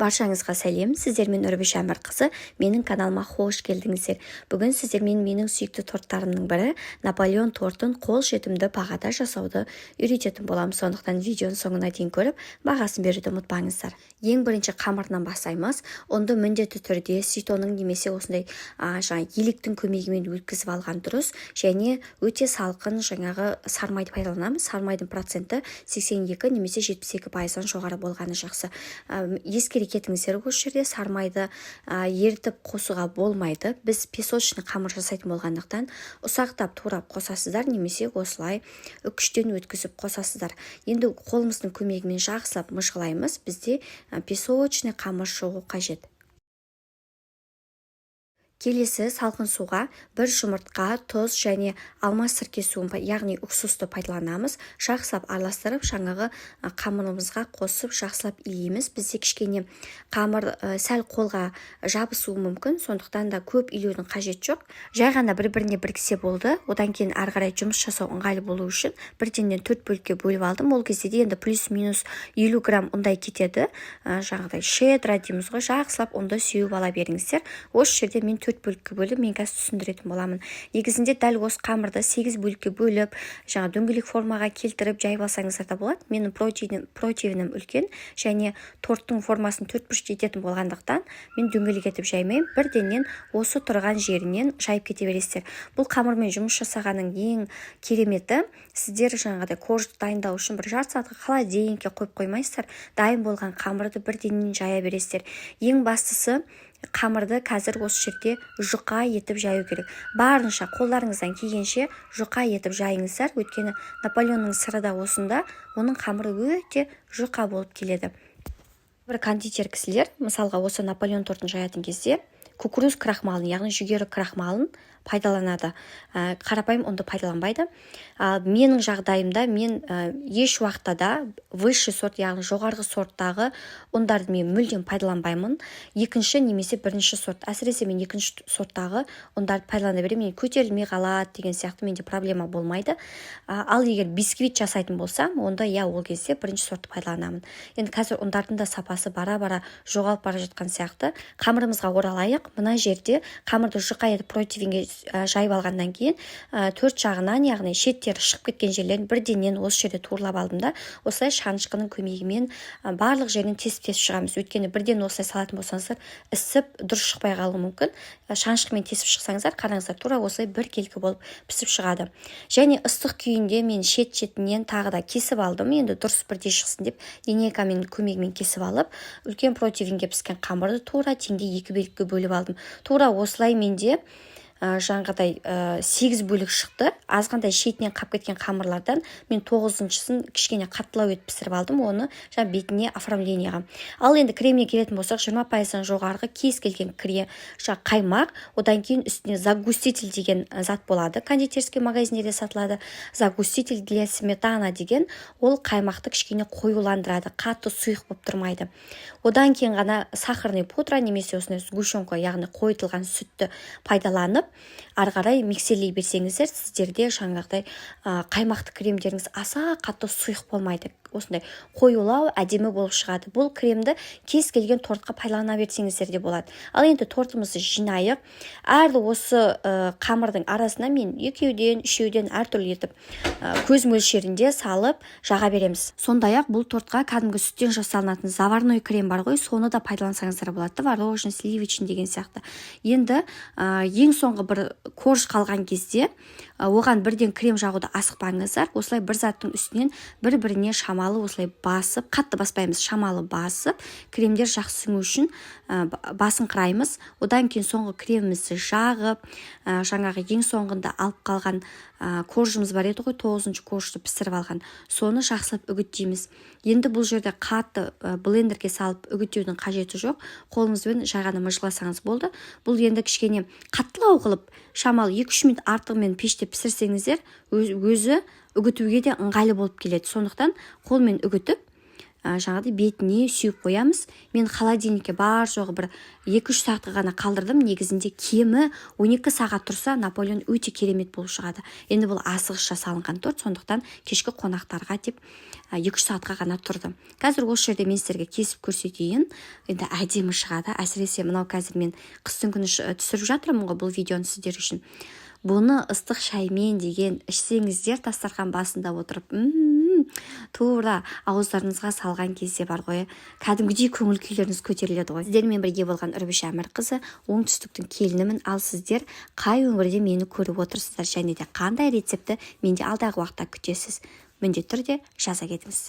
Баршаңызға сәлем, сіздермен Үрбіш Әмірқызы, менің каналыма қош келдіңіздер. Бүгін сіздермен менің сүйікті торттарымның бірі Наполеон тортын қол жетімді бағада жасауды үйрететін боламын. Сондықтан видеоның соңына дейін көріп, бағасын беруді ұмытпаңыздар. Ең бірінші қамырынан бастаймыз. Онды міндетті түрде ситоның немесе осындай еліктің көмегімен өткізіп алған дұрыс, және өте салқын жаңағы сармайды пайдаланамыз. Сармайдың проценті 82 немесе 72%-дан жоғары болғаны жақсы. Ескере кетіңіздер, осы жерде сармайды ерітіп қосуға болмайды. Біз песочный қамыр жасайтын болғандықтан ұсақтап турап қосасыздар, немесе осылай үкіштен өткізіп қосасыздар. Енді қолымыздың көмегімен жақсылап мыжғылаймыз. Бізде песочный қамыр шығу қажет. Келесі салқын суға бір жұмыртқа, тұз және алма сірке суын, яғни уксусты пайдаланамыз. Жақсылап араластырып, жаңағы қамырымызға қосып, жақсылап иеміз. Бізде кішкене қамыр сәл қолға жабысуы мүмкін, сондықтан да көп илеудің қажет жоқ. Жай ғана бір-біріне біріксе болды. Одан кейін ары қарай жұмыс жасау ыңғайлы болу үшін бірден 4 бөлікке бөліп алдым. Ол кезде де енді плюс-минус 50 грамм ұндай кетеді. Жаңағыдай шедра дейміз ғой, жақсылап ұнды сеуіп ала беріңіздер. Осы жерде мен 4 бөлікке бөліп, мен қазір түсіндіретін боламын. Негізінде дәл осы қамырды 8 бөлікке бөліп, жаңа дөңгелек формаға келтіріп жайып алсаңыздар да болады. Менің протеинім үлкен, және торттың формасын 4 бұрышқа ететін болғандықтан мен дөңгелек етіп жаймаймын. Бірденнен осы тұрған жерінен жайып кете бересіздер. Бұл қамырмен жұмыс жасағанның ең кереметі, сіздер жаңағыдай коржды дайындау үшін бір жарты сағатқа холодильникке қойып қоймайсыздар. Дайын болған қамырды бірденен жая бересіздер. Ең бастысы, қамырды қазір осы жерде жұқа етіп жаю керек. Барынша қолдарыңыздан келгенше жұқа етіп жайыңыздар. Өйткені Наполеонның сыры да осында, оның қамыры өте жұқа болып келеді. Бір кондитер кісілер, мысалға осы Наполеон тортын жаятын кезде кукуруз крахмалын, яғни жүгері крахмалын пайдаланады. Қарапайым ұнды пайдаланбайды. Менің жағдайымда мен еш уақытта да высший сорт, яғни жоғарғы сорттағы ұндарды мен мүлдем пайдаланбаймын. Екінші немесе бірінші сорт. Әсіресе мен екінші сорттағы ұндарды пайдалана беремін. Мен көтерілмей қалады деген сияқты менде проблема болмайды. Ал егер бисквит жасайтын болсам, онда ол кезде бірінші сортты пайдаланамын. Енді қазір ұндардың да сапасы бара-бара жоғалып бара жатқан сияқты. Қамырымызға оралайық. Мына жерде қамырды жұқа етіп протеинге жайып алғаннан кейін төрт жағынан, яғни шеттері шығып кеткен жерлерін бірденен осы жерде турлап алдым да, осылай шанышқының көмегімен барлық жерін тесіп шығамыз. Өйткені бірден осылай салатын болсаңыздар, ісіп дұрыс шықпай қалуы мүмкін. Шанышқымен тесіп шықсаңыздар, қараңыздар, тура осылай бір келкі болып пісіп шығады. Және ыстық күйінде мен шет-шетінен тағы да кесіп алдым. Енді дұрыс бірдей шықсын деп линейкамен көмегімен кесіп алып, үлкен протеинге піскен қамырды тура теңде 2 бөлікке бөліп алдым. Тура осылай менде жаңағыдай 8 бөлік шықты. Азғандай шетінен қап кеткен қамырлардан мен 9-сын кішкене қаттылау етіп пісіріп алдым, оны бетіне оформленияға. Ал енді креміне келетін болсақ, 20%-дан жоғарғы кез келген крем, қаймақ, одан кейін үстіне загуститель деген зат болады. Кондитерский магазинде сатылады. Загуститель для сметана деген, ол қаймақты кішкене қоюландырады, қатты сұйық болып тұрмайды. Одан кейін ғана сахарный пудра немесе осындай сгущенка, яғни қойытылған сүтті пайдаланып, ары қарай миксерлей берсеңіздер, сіздерде жаңағыдай қаймақты кремдеріңіз аса қатты сұйық болмайды. Осындай қоюлау, әдемі болып шығады. Бұл кремді кез келген тортқа пайдалана берсеңіздер де болады. Ал енді тортымызды жинайық. Әр осы қамырдың арасына мен 2-ден 3-ден әртүрлі етіп көз мөлшерінде салып жаға береміз. Сондай-ақ бұл тортқа кәдімгі сүттен жасалынатын заварной крем бар ғой, соны да пайдалансаңыздар болады. Творожный, сливочный деген сияқты. Енді ең соңғы бір корж қалған кезде оған бірден крем жағуды асықпаңыздар. Осылай бір заттың үстінен бір-біріне шамалы осылай басып, қатты баспаймыз, шамалы басып, кремдер жақсы сіңу үшін басын қыраймыз. Одан кейін соңғы кремімізді жағып, жаңағы ең соңғында алып қалған коржымыз бар еді ғой, 9-шы коржды пісіріп алған. Соны жақсылап үгіттейміз. Енді бұл жерде қатты блендерге салып үгіттеудің қажеті жоқ. Қолыңызбен жай ғана мыжғыласаңыз болды. Бұл енді кішкене қаттылау қылып, шамалы 2-3 минут артығымен пеште пісірсеңіздер, өзі үгітуге де ыңғайлы болып келеді. Сондықтан қолмен үгітіп, жаңағыдай бетіне сүйіп қоямыз. Мен холодильникке бар жоғы бір 2-3 сағатқа ғана қалдырдым. Негізінде кемі 12 сағат тұрса Наполеон өте керемет болып шығады. Енді бұл асығысша салынған торт, сондықтан кешкі қонақтарға деп 2-3 сағатқа ғана тұрды. Қазір осы жерде мен сіздерге кесіп көрсетейін. Енді әдемі шығады. Әсіресе мынау қазір мен қыстың күні түсіріп жатырмын ғой бұл видеоны сіздер үшін. Бұны ыстық шаймен деген ішсеңіздер дастархан басында отырып, тура ауыздарыңызға салған кезде бар ғой, кәдімгідей көңіл күйлеріңіз көтеріледі ғой. Сіздермен бірге болған Үрбіш Әмірқызы, оңтүстіктің келінімін. Ал сіздер қай өңірде мені көріп отырсыздар және де қандай рецепті менде алдағы уақытта күтесіз? Міндетті түрде жаза кетіңіз.